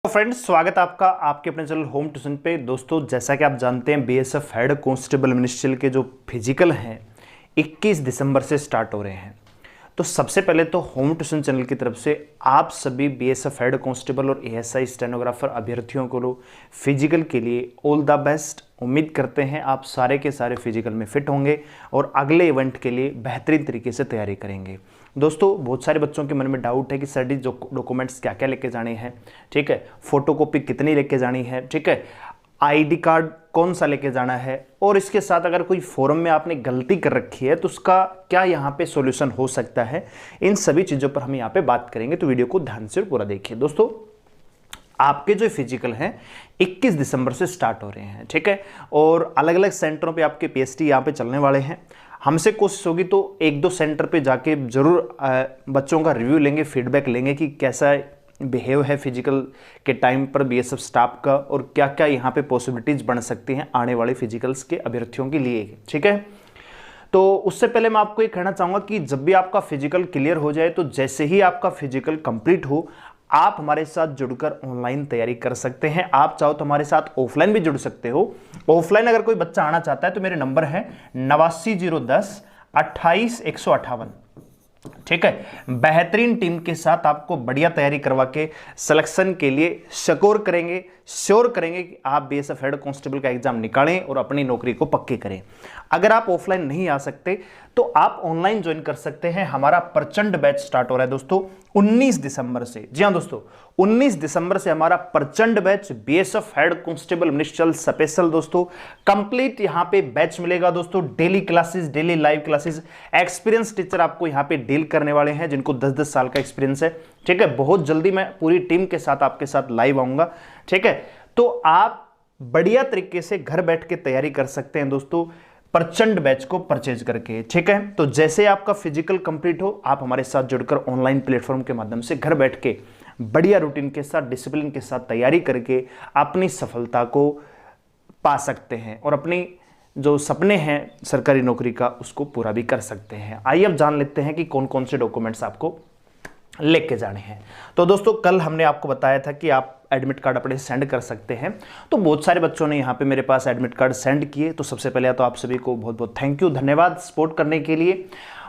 तो फ्रेंड्स, स्वागत है आपका आपके अपने चैनल होम ट्यूशन पे। दोस्तों, जैसा कि आप जानते हैं बीएसएफ हेड कांस्टेबल मिनिस्ट्रियल के जो फिजिकल हैं 21 दिसंबर से स्टार्ट हो रहे हैं। तो सबसे पहले तो होम ट्यूशन चैनल की तरफ से आप सभी बीएसएफ हेड कांस्टेबल और एएसआई स्टेनोग्राफर अभ्यर्थियों को फिजिकल के लिए ऑल द बेस्ट। उम्मीद करते हैं आप सारे के सारे फिजिकल में फिट होंगे और अगले इवेंट के लिए बेहतरीन तरीके से तैयारी करेंगे। दोस्तों, बहुत सारे बच्चों के मन में डाउट है कि सर जो डॉक्यूमेंट्स क्या क्या लेके जाने हैं, ठीक है, फोटोकॉपी कितनी लेके जानी है, ठीक है, आईडी कार्ड कौन सा लेके जाना है, और इसके साथ अगर कोई फॉर्म में आपने गलती कर रखी है तो उसका क्या यहाँ पे सॉल्यूशन हो सकता है। इन सभी चीज़ों पर हम यहाँ पे बात करेंगे, तो वीडियो को ध्यान से पूरा देखिए। दोस्तों, आपके जो फिजिकल हैं 21 दिसंबर से स्टार्ट हो रहे हैं, ठीक है, और अलग अलग सेंटरों पे आपके पीएसटी यहाँ पे चलने वाले हैं। हमसे कोशिश होगी तो एक दो सेंटर पे जाके जरूर बच्चों का रिव्यू लेंगे, फीडबैक लेंगे कि कैसा बिहेव है फिजिकल के टाइम पर बीएसएफ स्टाफ का और क्या क्या यहाँ पे पॉसिबिलिटीज बन सकती हैं आने वाले फिजिकल्स के अभ्यर्थियों के लिए, ठीक है। तो उससे पहले मैं आपको ये कहना चाहूँगा कि जब भी आपका फिजिकल क्लियर हो जाए तो जैसे ही आपका फिजिकल कंप्लीट हो आप हमारे साथ जुड़कर ऑनलाइन तैयारी कर सकते हैं। आप चाहो तो हमारे साथ ऑफलाइन भी जुड़ सकते हो। ऑफलाइन अगर कोई बच्चा आना चाहता है तो मेरे नंबर है 89 010 28 158, ठीक है। बेहतरीन टीम के साथ आपको बढ़िया तैयारी करवा के सिलेक्शन के लिए श्योर करेंगे कि आप बीएसएफ हेड कांस्टेबल का एग्जाम निकालें और अपनी नौकरी को पक्की करें। अगर आप ऑफलाइन नहीं आ सकते तो आप ऑनलाइन ज्वाइन कर सकते हैं। हमारा प्रचंड बैच स्टार्ट हो रहा है दोस्तों 19 दिसंबर से। जी हां दोस्तों, 19 दिसंबर से हमारा प्रचंड batch BSF head constable ministerial special दोस्तों कंप्लीट यहां पे बैच मिलेगा दोस्तों। Daily classes, daily live classes, experience teacher आपको यहां पे डील करने वाले हैं जिनको 10-10 साल का एक्सपीरियंस है, ठीक है। बहुत जल्दी मैं पूरी टीम के साथ आपके साथ लाइव आऊंगा, ठीक है। तो आप बढ़िया तरीके से घर बैठ के तैयारी कर सकते हैं दोस्तों प्रचंड बैच को परचेज करके, ठीक है। तो जैसे आपका फिजिकल कंप्लीट हो आप हमारे साथ जुड़कर ऑनलाइन प्लेटफॉर्म के माध्यम से घर बैठ के बढ़िया रूटीन के साथ, डिसिप्लिन के साथ तैयारी करके अपनी सफलता को पा सकते हैं और अपनी जो सपने हैं सरकारी नौकरी का उसको पूरा भी कर सकते हैं। आइए अब जान लेते हैं कि कौन कौन से डॉक्यूमेंट्स आपको लेके जाने हैं। तो दोस्तों, कल हमने आपको बताया था कि आप एडमिट कार्ड अपने सेंड कर सकते हैं। तो बहुत सारे बच्चों ने यहाँ पे मेरे पास एडमिट कार्ड सेंड किए, तो सबसे पहले तो आप सभी को बहुत बहुत थैंक यू, धन्यवाद सपोर्ट करने के लिए।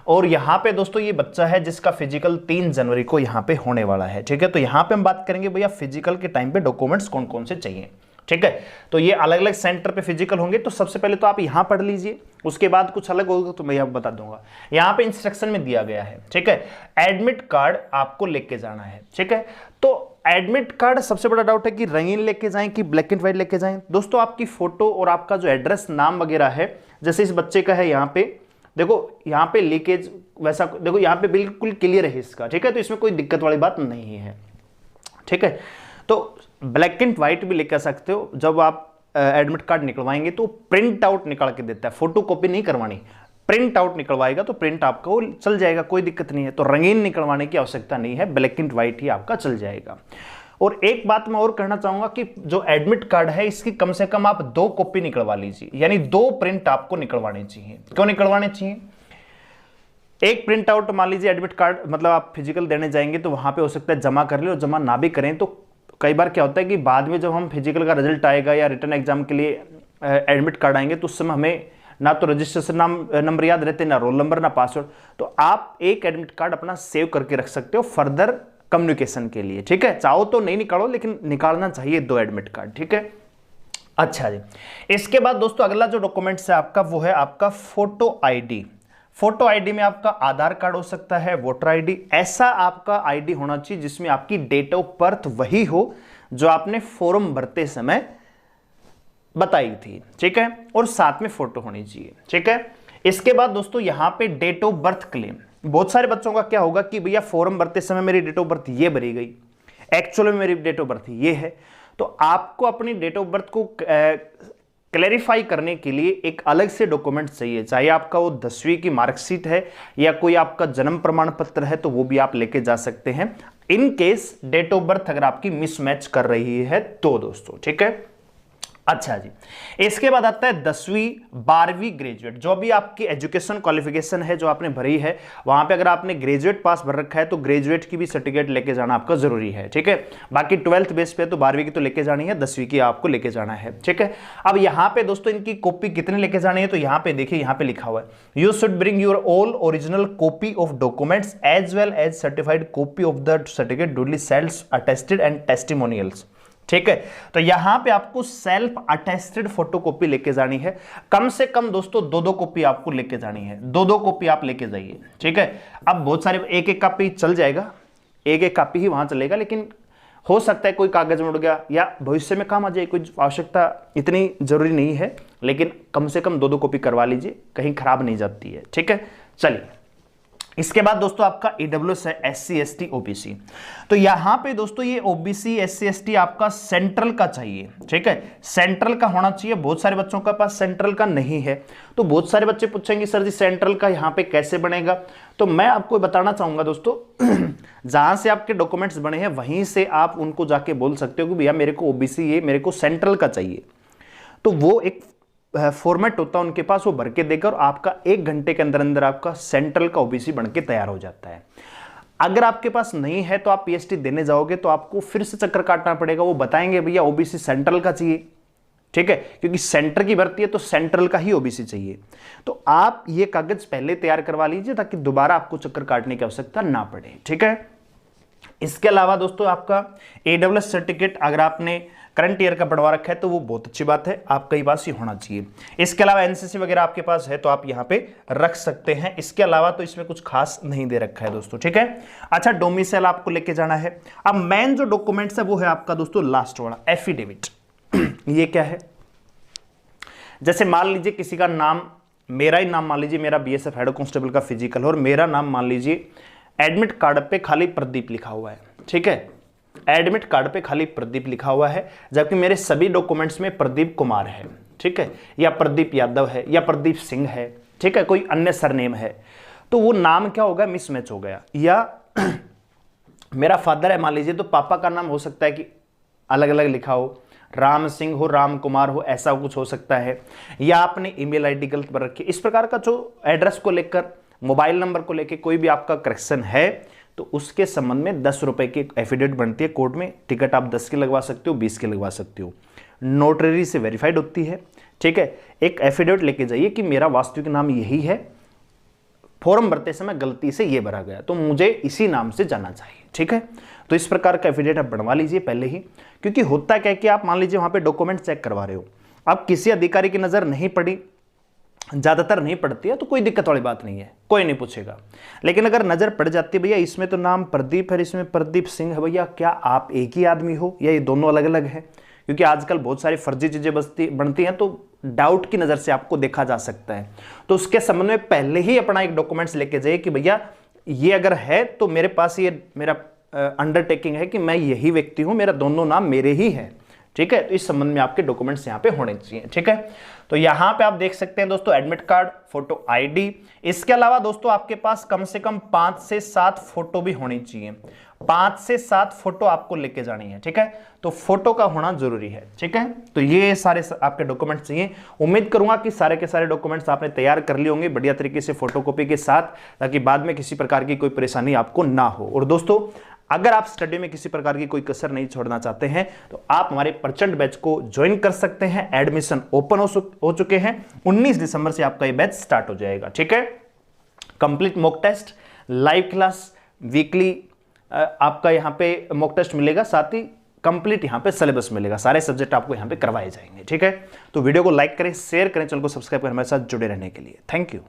और यहाँ पे दोस्तों ये बच्चा है जिसका फिजिकल 3 जनवरी को यहाँ पे होने वाला है, ठीक है। तो यहाँ पे हम बात करेंगे भैया फिजिकल के टाइम पे डॉक्यूमेंट्स कौन कौन से चाहिए, ठीक है। तो ये अलग अलग सेंटर पे फिजिकल होंगे। तो सबसे पहले तो आप यहाँ पढ़ लीजिए, उसके बाद कुछ अलग होगा तो मैं यहाँ बता दूंगा। यहाँ पे इंस्ट्रक्शन में दिया गया है, ठीक है, एडमिट कार्ड आपको लेके जाना है, ठीक है। तो एडमिट कार्ड सबसे बड़ा डाउट है कि रंगीन लेके जाएं कि ब्लैक एंड व्हाइट लेके जाएं। दोस्तों, आपकी फोटो और आपका जो एड्रेस, नाम वगैरह है, जैसे इस बच्चे का है यहाँ पे देखो, यहाँ पे लीकेज वैसा देखो, यहाँ पे बिल्कुल क्लियर है इसका, ठीक है। तो इसमें कोई दिक्कत वाली बात नहीं है, ठीक है। तो ब्लैक एंड व्हाइट भी लेकर सकते हो। जब आप एडमिट कार्ड निकलवाएंगे तो प्रिंट आउट निकाल के देता है, फोटो कॉपी नहीं करवानी, प्रिंट आउट निकलवाएगा तो प्रिंट आपका वो चल जाएगा, कोई दिक्कत नहीं है। तो रंगीन निकलवाने की आवश्यकता नहीं है, ब्लैक एंड व्हाइट ही आपका चल जाएगा। और एक बात मैं और कहना चाहूंगा कि जो एडमिट कार्ड है इसकी कम से कम आप 2 कॉपी निकलवा लीजिए, यानी 2 प्रिंट आपको निकलवाने चाहिए। क्यों निकलवाने चाहिए? एक प्रिंट आउट मान लीजिए एडमिट कार्ड, मतलब आप फिजिकल देने जाएंगे तो वहां पे हो सकता है जमा कर ले, और जमा ना भी करें तो कई बार क्या होता है कि बाद में जब हम फिजिकल का रिजल्ट आएगा या रिटर्न एग्जाम के लिए एडमिट कार्ड आएंगे तो उस समय हमें ना तो रजिस्ट्रेशन नंबर याद रहते, ना रोल नंबर, ना पासवर्ड। तो आप एक एडमिट कार्ड अपना सेव करके रख सकते हो फर्दर कम्युनिकेशन के लिए, ठीक है। चाहो तो नहीं निकालो, लेकिन निकालना चाहिए 2 एडमिट कार्ड, ठीक है। अच्छा जी, इसके बाद दोस्तों अगला जो डॉक्यूमेंट्स है आपका वो है आपका फोटो आईडी। फोटो आईडी में आपका आधार कार्ड हो सकता है, वोटर आईडी, ऐसा आपका आईडी होना चाहिए जिसमें आपकी डेट ऑफ बर्थ वही हो जो आपने फॉर्म भरते समय बताई थी, ठीक है, और साथ में फोटो होनी चाहिए, ठीक है। इसके बाद दोस्तों यहां पे डेट ऑफ बर्थ क्लेम। बहुत सारे बच्चों का क्या होगा कि भैया फॉर्म भरते समय मेरी डेट ऑफ बर्थ ये भरी गई, एक्चुअली में मेरी डेट ऑफ बर्थ ये है। तो आपको अपनी डेट ऑफ बर्थ को क्लैरिफाई करने के लिए एक अलग से डॉक्यूमेंट चाहिए, चाहे आपका वो 10वीं की मार्कशीट है या कोई आपका जन्म प्रमाण पत्र है तो वो भी आप लेके जा सकते हैं, in case date of birth अगर आपकी मिसमैच कर रही है तो दोस्तों, ठीक है। अच्छा जी, इसके बाद आता है 10वीं 12वीं ग्रेजुएट। जो भी आपकी एजुकेशन क्वालिफिकेशन है जो आपने भरी है, वहां पे अगर आपने ग्रेजुएट पास भर रखा है तो ग्रेजुएट की भी सर्टिफिकेट लेके जाना आपका जरूरी है, ठीक है। बाकी 12th बेस पे तो 12वीं की तो लेके जानी है, 10वीं की आपको लेके जाना है, ठीक है। अब यहाँ पे दोस्तों इनकी कॉपी कितनी लेके जानी है, तो यहाँ पे देखिए, यहाँ पे लिखा हुआ है, you should bring your all original copy of documents as well as certified copy of the certificate duly self attested and testimonials, ठीक है। तो यहां पे आपको सेल्फ अटेस्टेड फोटोकॉपी लेके जानी है, कम से कम दोस्तों 2-2 कॉपी आपको लेके जानी है, 2-2 कॉपी आप लेके जाइए, ठीक है। अब बहुत सारे एक कॉपी चल जाएगा, एक कॉपी ही वहां चलेगा, लेकिन हो सकता है कोई कागज में उड़ गया या भविष्य में काम आ जाए, कोई आवश्यकता इतनी जरूरी नहीं है, लेकिन कम से कम 2-2 कॉपी करवा लीजिए, कहीं खराब नहीं जाती है, ठीक है। चलिए, इसके बाद दोस्तों आपका ईडब्ल्यूएस है, SC ST OBC। तो यहां पे दोस्तों ये OBC SC ST आपका सेंट्रल का चाहिए, ठीक है, सेंट्रल का होना चाहिए। बहुत सारे बच्चों के पास सेंट्रल का नहीं है, तो बहुत सारे बच्चे पूछेंगे सर जी सेंट्रल का यहां पे कैसे बनेगा। तो मैं आपको बताना चाहूंगा दोस्तों, जहां से आपके डॉक्यूमेंट्स बने हैं वहीं से आप उनको जाके बोल सकते हो कि भैया मेरे को OBC ये मेरे को सेंट्रल का चाहिए, तो वो एक फॉर्मेट होता है उनके पास, वो भर के देकर आपका 1 घंटे के अंदर अंदर आपका सेंट्रल का OBC बन के तैयार हो जाता है। अगर आपके पास नहीं है तो आप PST देने जाओगे तो आपको फिर से चक्कर काटना पड़ेगा, वो बताएंगे भैया OBC सेंट्रल का चाहिए, ठीक है, क्योंकि सेंटर की भर्ती है तो सेंट्रल का ही OBC चाहिए। तो आप ये कागज पहले तैयार करवा लीजिए ताकि दोबारा आपको चक्कर काटने की आवश्यकता ना पड़े, ठीक है। इसके अलावा दोस्तों आपका AWS सर्टिफिकेट अगर आपने करंट ईयर का बढ़वा रखा है तो वो बहुत अच्छी बात है, आपके पास ही होना चाहिए। इसके अलावा NCC वगैरह आपके पास है तो आप यहाँ पे रख सकते हैं। इसके अलावा तो इसमें कुछ खास नहीं दे रखा है दोस्तों, ठीक है। अच्छा, डोमिसाइल आपको लेके जाना है। अब मेन जो डॉक्यूमेंट्स है वो है आपका दोस्तों लास्ट वाला एफिडेविट। ये क्या है, जैसे मान लीजिए किसी का नाम, मेरा ही नाम मान लीजिए, मेरा BSF हेड कांस्टेबल का फिजिकल, और मेरा नाम मान लीजिए एडमिट कार्ड पे खाली प्रदीप लिखा हुआ है, ठीक है, एडमिट कार्ड पे खाली प्रदीप लिखा हुआ है, जबकि मेरे सभी डॉक्यूमेंट्स में प्रदीप कुमार है, ठीक है, या प्रदीप यादव है, या प्रदीप सिंह है, ठीक है, कोई अन्य सरनेम है, तो वो नाम क्या होगा, मिसमैच हो गया। या मेरा फादर है मान लीजिए, तो पापा का नाम हो सकता है कि अलग अलग लिखा हो, राम सिंह हो, राम कुमार हो, ऐसा कुछ हो सकता है, या आपने ईमेल आईडी गलत पर रखी। इस प्रकार का जो एड्रेस को लेकर, मोबाइल नंबर को लेकर कोई भी आपका करेक्शन है तो उसके संबंध में 10 रुपए की एफिडेविट बनती है कोर्ट में। टिकट आप 10 की लगवा सकते हो, 20 की लगवा सकते हो, नोटरी से वेरीफाइड होती है, ठीक है। एक एफिडेविट लेके जाइए कि मेरा वास्तविक नाम यही है, फॉर्म भरते समय गलती से ये भरा गया तो मुझे इसी नाम से जाना चाहिए, ठीक है। तो इस प्रकार का एफिडेविट आप बनवा लीजिए पहले ही, क्योंकि होता क्या है कि आप मान लीजिए वहां पे डॉक्यूमेंट चेक करवा रहे हो, अब किसी अधिकारी की नजर नहीं पड़ी, ज्यादातर नहीं पड़ती है तो कोई दिक्कत वाली बात नहीं है, कोई नहीं पूछेगा। लेकिन अगर नजर पड़ जाती है, भैया इसमें तो नाम प्रदीप है, इसमें प्रदीप सिंह है, भैया क्या आप एक ही आदमी हो या ये दोनों अलग अलग है, क्योंकि आजकल बहुत सारी फर्जी चीजें बनती हैं, तो डाउट की नजर से आपको देखा जा सकता है। तो उसके संबंध में पहले ही अपना एक डॉक्यूमेंट्स लेके जाइए कि भैया ये अगर है तो मेरे पास ये मेरा अंडरटेकिंग है कि मैं यही व्यक्ति हूं, मेरा दोनों नाम मेरे ही है, ठीक है। तो इस संबंध में आपके डॉक्यूमेंट्स यहाँ पे होने चाहिए, ठीक है। तो यहाँ पे आप देख सकते हैं दोस्तों एडमिट कार्ड, फोटो आईडी। इसके अलावा दोस्तों आपके पास कम से कम 5 से 7 फोटो भी होनी चाहिए, 5 से 7 फोटो आपको लेके जानी है, ठीक है। तो फोटो का होना जरूरी है, ठीक है। तो ये सारे आपके डॉक्यूमेंट्स चाहिए। उम्मीद करूंगा कि सारे के सारे डॉक्यूमेंट्स आपने तैयार कर लिए होंगे बढ़िया तरीके से फोटोकॉपी के साथ, ताकि बाद में किसी प्रकार की कोई परेशानी आपको ना हो। और दोस्तों अगर आप स्टडी में किसी प्रकार की कोई कसर नहीं छोड़ना चाहते हैं तो आप हमारे प्रचंड बैच को ज्वाइन कर सकते हैं। एडमिशन ओपन हो चुके हैं, 19 दिसंबर से आपका ये बैच स्टार्ट हो जाएगा, ठीक है। Complete mock test, live class, weekly आपका यहां पे मॉक टेस्ट मिलेगा, साथ ही कंप्लीट यहां पे सिलेबस मिलेगा, सारे सब्जेक्ट आपको यहां पे करवाए जाएंगे, ठीक है। तो वीडियो को लाइक करें, शेयर करें, चैनल को सब्सक्राइब कर हमारे साथ जुड़े रहने के लिए थैंक यू।